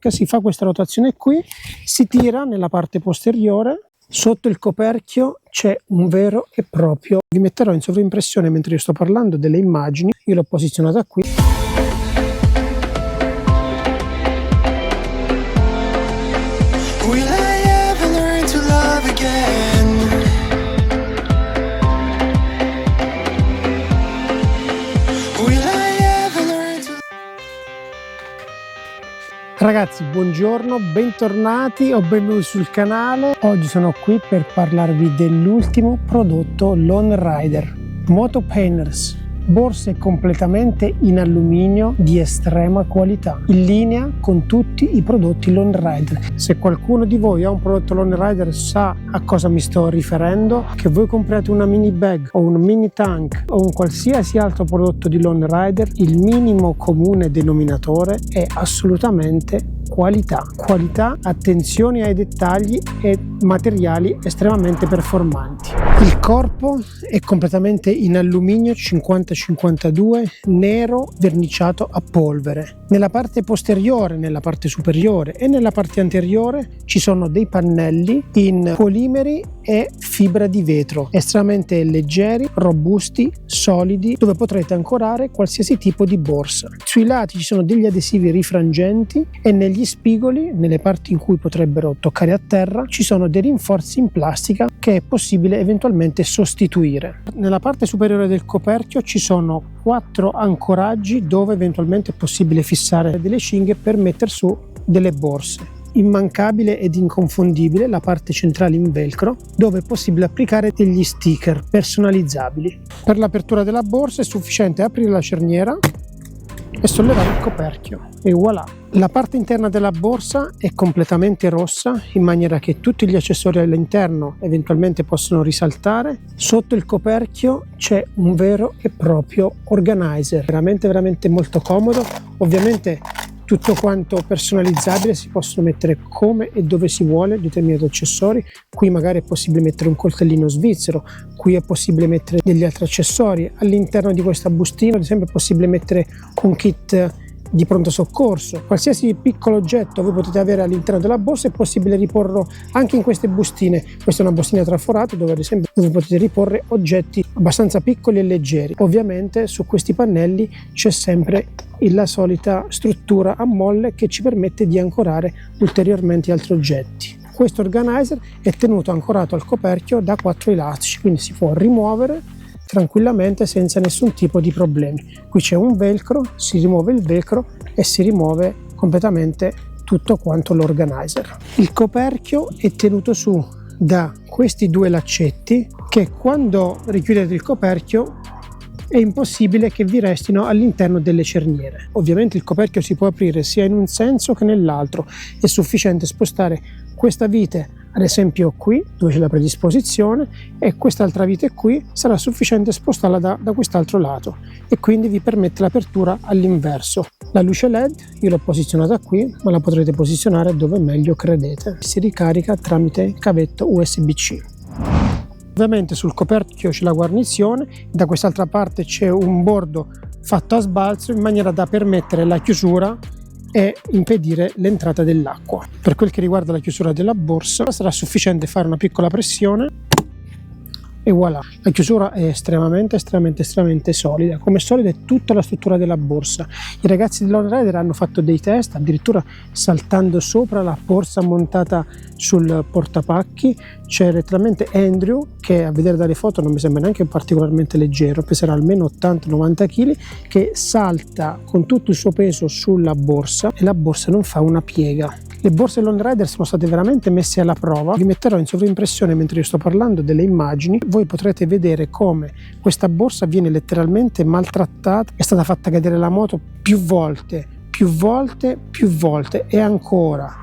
che si fa questa rotazione qui, si tira nella parte posteriore, sotto il coperchio c'è un vero e proprio, vi metterò in sovraimpressione mentre io sto parlando delle immagini, io l'ho posizionata qui. Ragazzi, buongiorno, bentornati o benvenuti sul canale. Oggi sono qui per parlarvi dell'ultimo prodotto Lone Rider Moto Painters, borse completamente in alluminio di estrema qualità, in linea con tutti i prodotti Lone Rider. Se qualcuno di voi ha un prodotto Lone Rider sa a cosa mi sto riferendo, che voi comprate una mini bag o un mini tank o un qualsiasi altro prodotto di Lone Rider, il minimo comune denominatore è assolutamente qualità, attenzione ai dettagli e materiali estremamente performanti. Il corpo è completamente in alluminio 50-52 nero verniciato a polvere. Nella parte posteriore, nella parte superiore e nella parte anteriore ci sono dei pannelli in polimeri e fibra di vetro estremamente leggeri, robusti, solidi, dove potrete ancorare qualsiasi tipo di borsa. Sui lati ci sono degli adesivi rifrangenti e negli spigoli, nelle parti in cui potrebbero toccare a terra, ci sono dei rinforzi in plastica che è possibile eventualmente sostituire. Nella parte superiore del coperchio ci sono 4 ancoraggi dove eventualmente è possibile fissare delle cinghie per mettere su delle borse. Immancabile ed inconfondibile la parte centrale in velcro dove è possibile applicare degli sticker personalizzabili. Per l'apertura della borsa è sufficiente aprire la cerniera e sollevare il coperchio e voilà! La parte interna della borsa è completamente rossa in maniera che tutti gli accessori all'interno eventualmente possono risaltare. Sotto il coperchio c'è un vero e proprio organizer, veramente molto comodo. Ovviamente tutto quanto personalizzabile, si possono mettere come e dove si vuole determinati accessori. Qui magari è possibile mettere un coltellino svizzero, qui è possibile mettere degli altri accessori. All'interno di questa bustina ad esempio è possibile mettere un kit di pronto soccorso. Qualsiasi piccolo oggetto voi potete avere all'interno della borsa è possibile riporlo anche in queste bustine. Questa è una bustina traforata dove ad esempio voi potete riporre oggetti abbastanza piccoli e leggeri. Ovviamente su questi pannelli c'è sempre la solita struttura a molle che ci permette di ancorare ulteriormente altri oggetti. Questo organizer è tenuto ancorato al coperchio da 4 elastici, quindi si può rimuovere tranquillamente senza nessun tipo di problemi. Qui c'è un velcro, si rimuove il velcro e si rimuove completamente tutto quanto l'organizer. Il coperchio è tenuto su da questi 2 laccetti che quando richiudete il coperchio è impossibile che vi restino all'interno delle cerniere. Ovviamente il coperchio si può aprire sia in un senso che nell'altro, è sufficiente spostare questa vite ad esempio qui dove c'è la predisposizione e quest'altra vite qui sarà sufficiente spostarla da quest'altro lato e quindi vi permette l'apertura all'inverso. La luce LED io l'ho posizionata qui, ma la potrete posizionare dove meglio credete. Si ricarica tramite cavetto USB-C. Ovviamente sul coperchio c'è la guarnizione, da quest'altra parte c'è un bordo fatto a sbalzo in maniera da permettere la chiusura e impedire l'entrata dell'acqua. Per quel che riguarda la chiusura della borsa sarà sufficiente fare una piccola pressione e voilà, la chiusura è estremamente solida, come solida è tutta la struttura della borsa. I ragazzi di Lone Rider hanno fatto dei test addirittura saltando sopra la borsa montata sul portapacchi. C'è letteralmente Andrew che a vedere dalle foto non mi sembra neanche particolarmente leggero, peserà almeno 80-90 kg, che salta con tutto il suo peso sulla borsa e la borsa non fa una piega. Le borse Lone Rider sono state veramente messe alla prova. Vi metterò in sovraimpressione mentre io sto parlando delle immagini. Voi potrete vedere come questa borsa viene letteralmente maltrattata. È stata fatta cadere la moto più volte e ancora.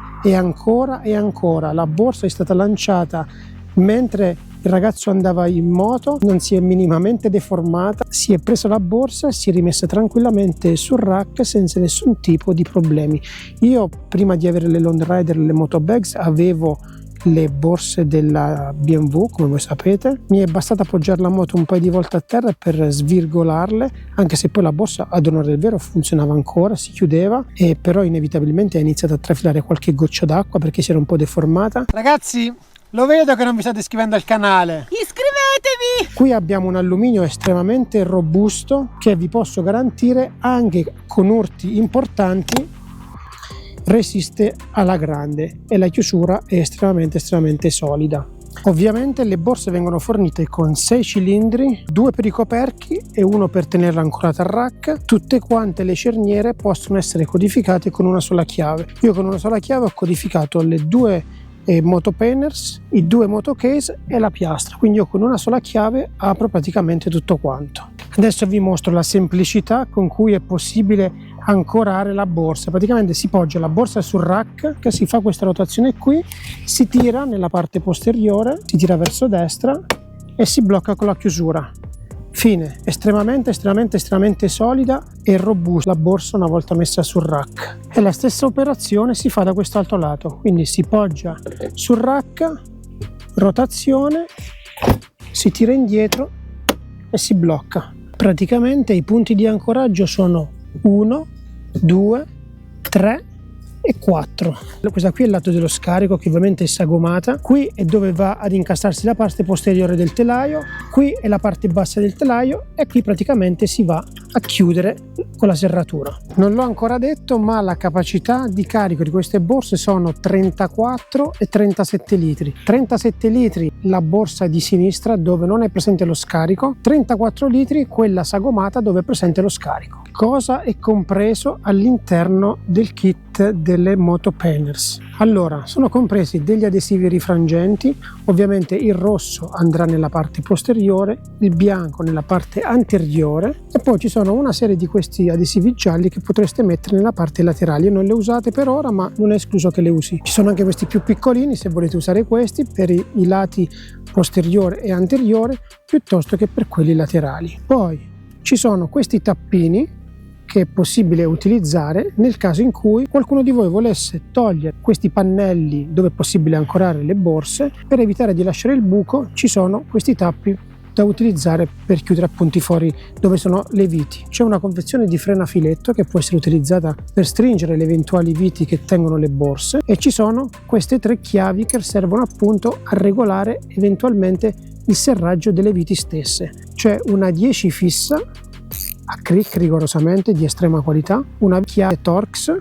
La borsa è stata lanciata mentre il ragazzo andava in moto, non si è minimamente deformata, si è presa la borsa e si è rimessa tranquillamente sul rack senza nessun tipo di problemi. Io prima di avere le Lone Rider, le moto bags, avevo le borse della BMW, come voi sapete. Mi è bastato appoggiare la moto un paio di volte a terra per svirgolarle, anche se poi la borsa, ad onore del vero, funzionava ancora, si chiudeva, e però inevitabilmente ha iniziato a trafilare qualche goccia d'acqua perché si era un po' deformata. Ragazzi, lo vedo che non vi state iscrivendo al canale. Iscrivetevi! Qui abbiamo un alluminio estremamente robusto che vi posso garantire, anche con urti importanti, resiste alla grande, e la chiusura è estremamente solida. Ovviamente le borse vengono fornite con 6 cilindri, 2 per i coperchi e 1 per tenerla ancorata al rack. Tutte quante le cerniere possono essere codificate con una sola chiave. Io con una sola chiave ho codificato le 2 moto painters, i 2 moto case e la piastra, quindi io con una sola chiave apro praticamente tutto quanto. Adesso vi mostro la semplicità con cui è possibile ancorare la borsa. Praticamente si poggia la borsa sul rack, che si fa questa rotazione qui, si tira nella parte posteriore, si tira verso destra e si blocca con la chiusura. Fine. Estremamente solida e robusta la borsa una volta messa sul rack. E la stessa operazione si fa da quest'altro lato, quindi si poggia sul rack, rotazione, si tira indietro e si blocca. Praticamente i punti di ancoraggio sono 1, 2, 3 e 4. Questa qui è il lato dello scarico, che ovviamente è sagomata. Qui è dove va ad incastarsi la parte posteriore del telaio, qui è la parte bassa del telaio e qui praticamente si va a chiudere con la serratura. Non l'ho ancora detto, ma la capacità di carico di queste borse sono 34 e 37 litri. 37 litri la borsa di sinistra, dove non è presente lo scarico, 34 litri quella sagomata dove è presente lo scarico. Cosa è compreso all'interno del kit delle moto painters? Allora, sono compresi degli adesivi rifrangenti, ovviamente il rosso andrà nella parte posteriore, il bianco nella parte anteriore, e poi ci sono una serie di questi adesivi gialli che potreste mettere nella parte laterale. Io non le ho usate per ora, ma non è escluso che le usi. Ci sono anche questi più piccolini, se volete usare questi per i lati posteriore e anteriore piuttosto che per quelli laterali. Poi ci sono questi tappini che è possibile utilizzare nel caso in cui qualcuno di voi volesse togliere questi pannelli dove è possibile ancorare le borse. Per evitare di lasciare il buco ci sono questi tappi da utilizzare per chiudere appunto i fori dove sono le viti. C'è una confezione di frena filetto che può essere utilizzata per stringere le eventuali viti che tengono le borse, e ci sono queste 3 chiavi che servono appunto a regolare eventualmente il serraggio delle viti stesse. C'è una 10 fissa a crick rigorosamente di estrema qualità, una chiave Torx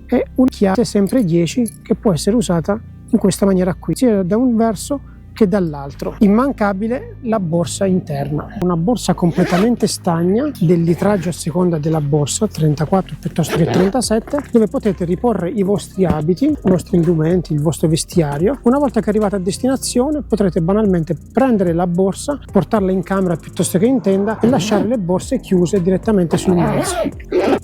e una chiave sempre 10 che può essere usata in questa maniera qui, sia da un verso che dall'altro. Immancabile la borsa interna, una borsa completamente stagna, del litraggio a seconda della borsa, 34 piuttosto che 37, dove potete riporre i vostri abiti, i vostri indumenti, il vostro vestiario. Una volta che arrivate a destinazione potrete banalmente prendere la borsa, portarla in camera piuttosto che in tenda e lasciare le borse chiuse direttamente sul mezzo.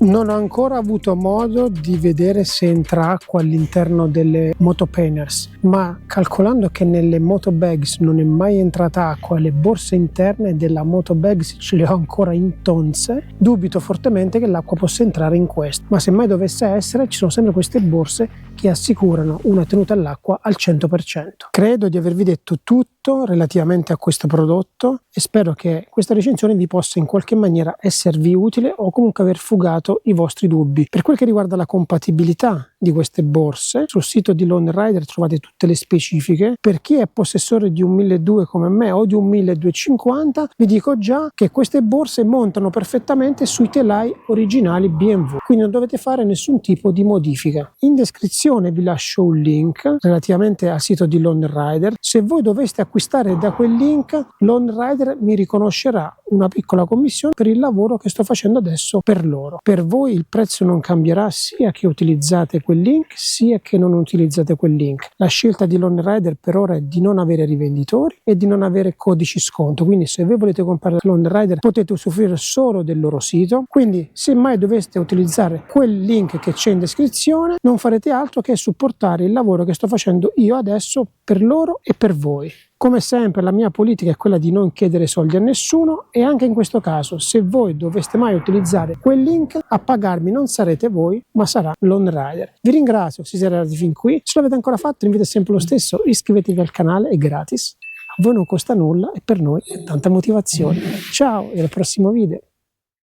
Non ho ancora avuto modo di vedere se entra acqua all'interno delle moto painters, ma calcolando che nelle moto bags non è mai entrata acqua, le borse interne della moto bags ce le ho ancora intonse, dubito fortemente che l'acqua possa entrare in questo, ma se mai dovesse essere ci sono sempre queste borse che assicurano una tenuta all'acqua al 100%. Credo di avervi detto tutto relativamente a questo prodotto e spero che questa recensione vi possa in qualche maniera esservi utile o comunque aver fugato i vostri dubbi. Per quel che riguarda la compatibilità di queste borse, sul sito di Lone Rider trovate tutte le specifiche. Per chi è possessore di un 1200 come me o di un 1250, vi dico già che queste borse montano perfettamente sui telai originali BMW, quindi non dovete fare nessun tipo di modifica. In descrizione vi lascio un link relativamente al sito di Lone Rider. Se voi doveste acquistare da quel link, Lone Rider mi riconoscerà una piccola commissione per il lavoro che sto facendo adesso per loro. Per voi il prezzo non cambierà sia che utilizzate quel link sia che non utilizzate quel link. La scelta di Lone Rider per ora è di non avere rivenditori e di non avere codici sconto, quindi se voi volete comprare Lone Rider potete usufruire solo del loro sito. Quindi se mai doveste utilizzare quel link che c'è in descrizione, non farete altro che supportare il lavoro che sto facendo io adesso per loro e per voi. Come sempre la mia politica è quella di non chiedere soldi a nessuno, e anche in questo caso, se voi doveste mai utilizzare quel link, a pagarmi non sarete voi, ma sarà Lone Rider. Vi ringrazio se siete arrivati fin qui. Se l'avete ancora fatto, l'invito è sempre lo stesso: iscrivetevi al canale, è gratis, a voi non costa nulla e per noi è tanta motivazione. Ciao e al prossimo video.